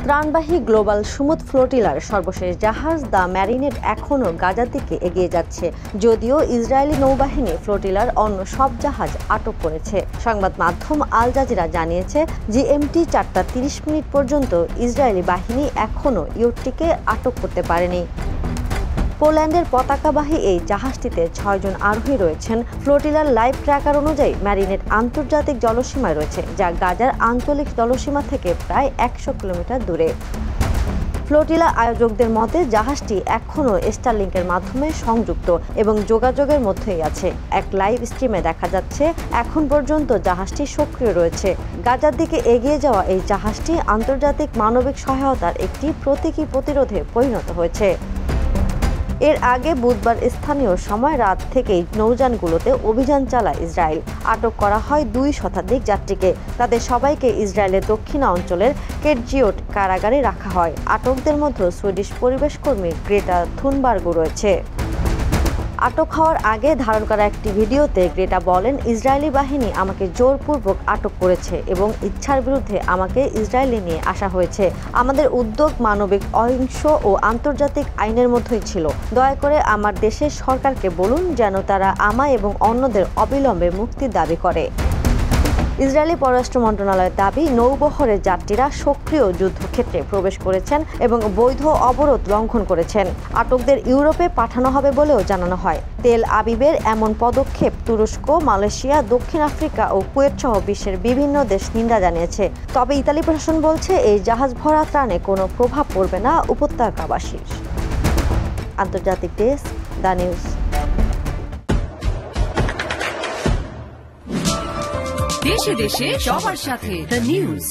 ত্রাণবাহী global সমুদ্র ফ্লোটিলার সর্বশেষ জাহাজ দ্য ম্যারিনেট এখনও গাজার দিকে এগিয়ে যাচ্ছে, যদিও ইসরায়েলি নৌবাহিনী ফ্লোটিলার অন্য সব জাহাজ আটক করেছে। সংবাদ মাধ্যম আল জাজিরা জানিয়েছে, জিএমটি 4:30 পর্যন্ত ইসরায়েলি বাহিনী এখনও ইয়টটিকে আটক করতে পারেনি। পোল্যান্ডের পতাকাবাহী এই জাহাজটিতে 6 জন আরোহী রয়েছেন। ফ্লোটিলার লাইভ ট্র্যাকার অনুযায়ী ম্যারিনেট আন্তর্জাতিক জলসীমায় রয়েছে, যা গাজার আঞ্চলিক জলসীমা থেকে প্রায় 100 কিলোমিটার দূরে। ফ্লোটিলা আয়োজকদের মতে জাহাজটি এখনও স্টারলিংকের মাধ্যমে সংযুক্ত এবং যোগাযোগের মধ্যেই আছে। এক লাইভ স্ট্রিমে দেখা যাচ্ছে এখন পর্যন্ত জাহাজটি সক্রিয় রয়েছে। গাজার দিকে এগিয়ে যাওয়া এই জাহাজটি আন্তর্জাতিক মানবিক সহায়তার একটি প্রতীকী প্রতিরোধে পরিণত হয়েছে। এর আগে বুধবার স্থানীয় সময় রাত থেকেই নৌযানগুলোতে অভিযান চালায় ইসরায়েল। আটক করা হয় 2 শতাধিক যাত্রীকে। তাদের সবাইকে ইসরায়েলের দক্ষিণাঞ্চলের কেটজিওট কারাগারে রাখা হয়। আটকদের মধ্যে সুইডিশ পরিবেশকর্মী গ্রেটা থুনবার্গও রয়েছে। আটক হওয়ার আগে ধারণ করা একটি ভিডিওতে গ্রেটা বলেন, ইসরায়েলি বাহিনী আমাকে জোরপূর্বক আটক করেছে এবং ইচ্ছার বিরুদ্ধে আমাকে ইসরায়েলে নিয়ে আসা হয়েছে। আমাদের উদ্যোগ মানবিক, অহিংস ও আন্তর্জাতিক আইনের মধ্যেই ছিল। দয়া করে আমার দেশের সরকারকে বলুন যেন তারা আমায় এবং অন্যদের অবিলম্বে মুক্তির দাবি করে। ইসরায়েলি পররাষ্ট্র মন্ত্রণালয়ের দাবি, নৌবহরের যাত্রীরা সক্রিয় যুদ্ধক্ষেত্রে প্রবেশ করেছেন এবং বৈধ অবরোধ লঙ্ঘন করেছেন। আটকদের ইউরোপে পাঠানো হবে বলেও জানানো হয়। তেল আবিবের এমন পদক্ষেপ তুরস্ক, মালয়েশিয়া, দক্ষিণ আফ্রিকা ও কুয়েত সহ বিশ্বের বিভিন্ন দেশ নিন্দা জানিয়েছে। তবে ইতালি প্রশাসন বলছে এই জাহাজ ভরা ত্রাণে কোনো প্রভাব পড়বে না উপত্যকাবাসীর। আন্তর্জাতিক ডেস্ক, দ্য নিউজ। দেশে দেশে সবার সাথে দ্য নিউজ।